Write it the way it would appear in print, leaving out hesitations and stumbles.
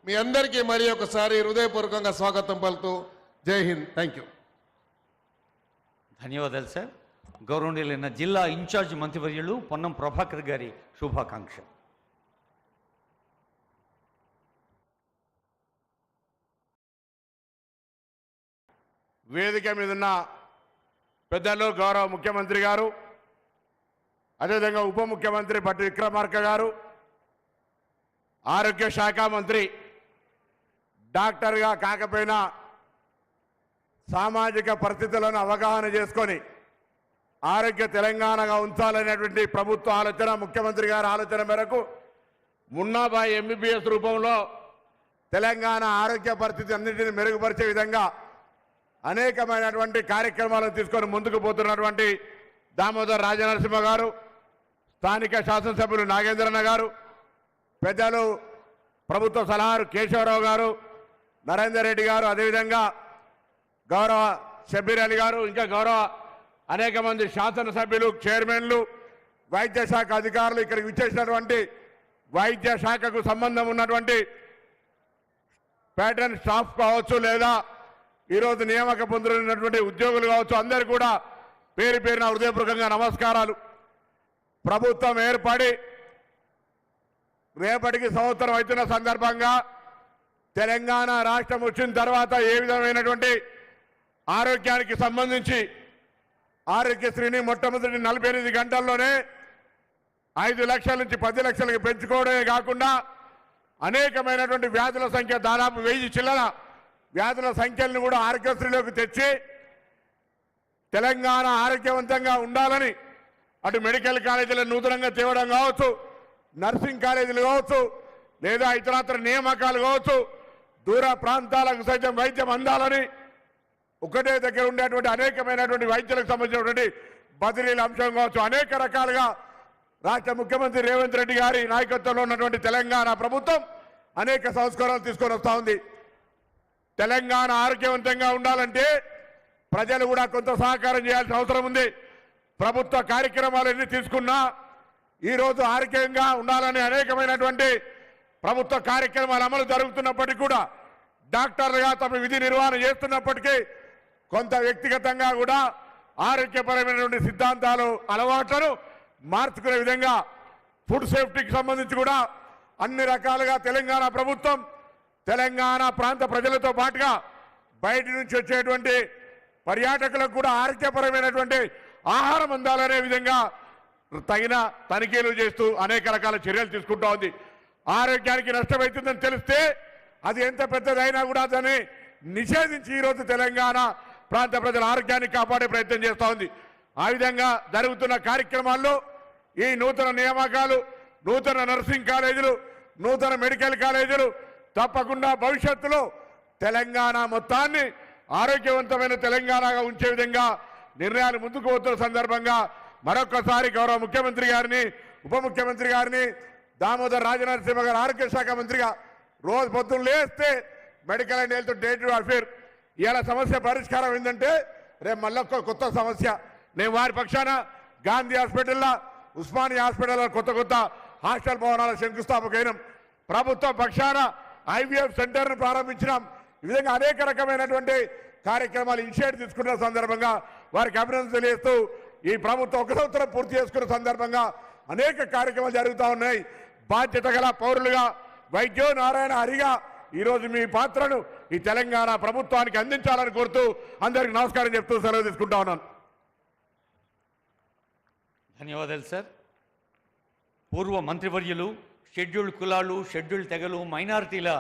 మీ అందరికీ మరి ఒకసారి హృదయపూర్వకంగా స్వాగతం పలుకుతూ జై హింద్. Thank you. ధన్యవాదాలు సార్. గౌరవనీయులైన జిల్లా ఇన్ఛార్జ్ మంత్రివర్యులు పొన్నం ప్రభాకర్ గారి శుభాకాంక్ష. వేదిక మీద ఉన్న పెద్దలు గౌరవ ముఖ్యమంత్రి గారు, అదేవిధంగా ఉప ముఖ్యమంత్రి భట్టి విక్రమార్క గారు, ఆరోగ్య శాఖ మంత్రి, డాక్టర్గా కాకపోయినా సామాజిక పరిస్థితులను అవగాహన చేసుకొని ఆరోగ్య తెలంగాణగా ఉంచాలనేటువంటి ప్రభుత్వ ఆలోచన, ముఖ్యమంత్రి గారి ఆలోచన మేరకు మున్నాబాయి ఎంబీబీఎస్ రూపంలో తెలంగాణ ఆరోగ్య పరిస్థితి అన్నింటినీ మెరుగుపరిచే విధంగా అనేకమైనటువంటి కార్యక్రమాలను తీసుకొని ముందుకు పోతున్నటువంటి దామోదర్ రాజనరసింహ గారు, స్థానిక శాసనసభ్యులు నాగేంద్రన్న గారు, పెద్దలు ప్రభుత్వ సలహారు కేశవరావు గారు, నరేందర్ రెడ్డి గారు, అదేవిధంగా గౌరవ షబ్బీర్ అలీ గారు, ఇంకా గౌరవ అనేక మంది శాసనసభ్యులు, చైర్మన్లు, వైద్య శాఖ అధికారులు, ఇక్కడికి విచ్చేసినటువంటి వైద్య శాఖకు సంబంధం ఉన్నటువంటి ప్యాటర్న్ స్టాఫ్ కావచ్చు, లేదా ఈరోజు నియామక పొందుతున్నటువంటి ఉద్యోగులు కావచ్చు, అందరూ కూడా పేరు పేరున హృదయపూర్వకంగా నమస్కారాలు. ప్రభుత్వం ఏర్పడి రేపటికి సంవత్సరం అవుతున్న సందర్భంగా తెలంగాణ రాష్ట్రం వచ్చిన తర్వాత ఏ విధమైనటువంటి ఆరోగ్యానికి సంబంధించి ఆరోగ్యశ్రీని మొట్టమొదటి 48 గంటల్లోనే 5 లక్షల నుంచి 10 లక్షలకు పెంచుకోవడమే కాకుండా అనేకమైనటువంటి వ్యాధుల సంఖ్య దాదాపు 1000 చిల్లర వ్యాధుల సంఖ్యలను కూడా ఆరోగ్యశ్రీలోకి తెచ్చి తెలంగాణ ఆరోగ్యవంతంగా ఉండాలని అటు మెడికల్ కాలేజీలు నూతనంగా తేవడం కావచ్చు, నర్సింగ్ కాలేజీలు కావచ్చు, లేదా ఇతరత్ర నియామకాలు కావచ్చు, దూర ప్రాంతాలకు సైతం వైద్యం అందాలని ఒకటే దగ్గర ఉండేటువంటి అనేకమైనటువంటి వైద్యులకు సంబంధించినటువంటి బదిలీల అంశం కావచ్చు, అనేక రకాలుగా రాష్ట్ర ముఖ్యమంత్రి రేవంత్ రెడ్డి గారి నాయకత్వంలో ఉన్నటువంటి తెలంగాణ ప్రభుత్వం అనేక సంస్కరణలు తీసుకొని వస్తూ ఉంది. తెలంగాణ ఆరోగ్యవంతంగా ఉండాలంటే ప్రజలు కూడా కొంత సహకారం చేయాల్సిన అవసరం ఉంది. ప్రభుత్వ కార్యక్రమాలు ఎన్ని తీసుకున్నా ఈరోజు ఆరోగ్యంగా ఉండాలని అనేకమైనటువంటి ప్రభుత్వ కార్యక్రమాలు అమలు జరుగుతున్నప్పటికీ కూడా డాక్టర్లుగా తమ విధి నిర్వహణ చేస్తున్నప్పటికీ కొంత వ్యక్తిగతంగా కూడా ఆరోగ్యపరమైనటువంటి సిద్ధాంతాలు, అలవాట్లను మార్చుకునే విధంగా ఫుడ్ సేఫ్టీకి సంబంధించి కూడా అన్ని రకాలుగా తెలంగాణ ప్రభుత్వం తెలంగాణ ప్రాంత ప్రజలతో పాటుగా బయట నుంచి వచ్చేటువంటి పర్యాటకులకు కూడా ఆరోగ్యపరమైనటువంటి ఆహారం అందాలనే విధంగా తగిన తనిఖీలు చేస్తూ అనేక రకాల చర్యలు తీసుకుంటూ ఉంది. ఆరోగ్యానికి నష్టమవుతుందని తెలిస్తే అది ఎంత పెద్దదైనా కూడా దాన్ని నిషేధించి ఈరోజు తెలంగాణ ప్రాంత ప్రజల ఆరోగ్యాన్ని కాపాడే ప్రయత్నం చేస్తూ ఉంది. ఆ విధంగా జరుగుతున్న కార్యక్రమాల్లో ఈ నూతన నియామకాలు, నూతన నర్సింగ్ కాలేజీలు, నూతన మెడికల్ కాలేజీలు తప్పకుండా భవిష్యత్తులో తెలంగాణ మొత్తాన్ని ఆరోగ్యవంతమైన తెలంగాణగా ఉంచే విధంగా నిర్ణయాలు ముందుకు పోతున్న సందర్భంగా మరొకసారి గౌరవ ముఖ్యమంత్రి గారిని, ఉప ముఖ్యమంత్రి గారిని, దామోదర్ రాజనరసింహ గారు ఆరోగ్య శాఖ మంత్రిగా రోజు పొద్దున్న లేస్తే medical and health day to affair ఇవాళ సమస్య పరిష్కారం ఏంటంటే రేపు మళ్ళీ కొత్త సమస్య. నేను వారి పక్షాన గాంధీ హాస్పిటల్లో, ఉస్మానియా హాస్పిటల్లో కొత్త హాస్టల్ భవనాల శంకుస్థాపకైనం. ప్రభుత్వ పక్షాన ఐవీఎఫ్ సెంటర్ను ప్రారంభించినాం. ఈ విధంగా అనేక రకమైనటువంటి కార్యక్రమాలు ఇనిషియేట్ తీసుకున్న సందర్భంగా వారికి అభినందన తెలియజేస్తూ ఈ ప్రభుత్వం 1 సంవత్సరం పూర్తి చేసుకున్న సందర్భంగా అనేక కార్యక్రమాలు జరుగుతూ ఉన్నాయి. బాధ్యత గల పౌరులుగా, వైద్యో నారాయణ హరిగా ఈరోజు మీ పాత్రను ఈ తెలంగాణ ప్రభుత్వానికి అందించాలని కోరుతూ అందరికీ నమస్కారం చెప్తూ సెలవు తీసుకుంటా ఉన్నాను. ధన్యవాదాలు సార్. పూర్వ మంత్రివర్యులు, షెడ్యూల్డ్ కులాలు, షెడ్యూల్డ్ తెగలు, మైనారిటీల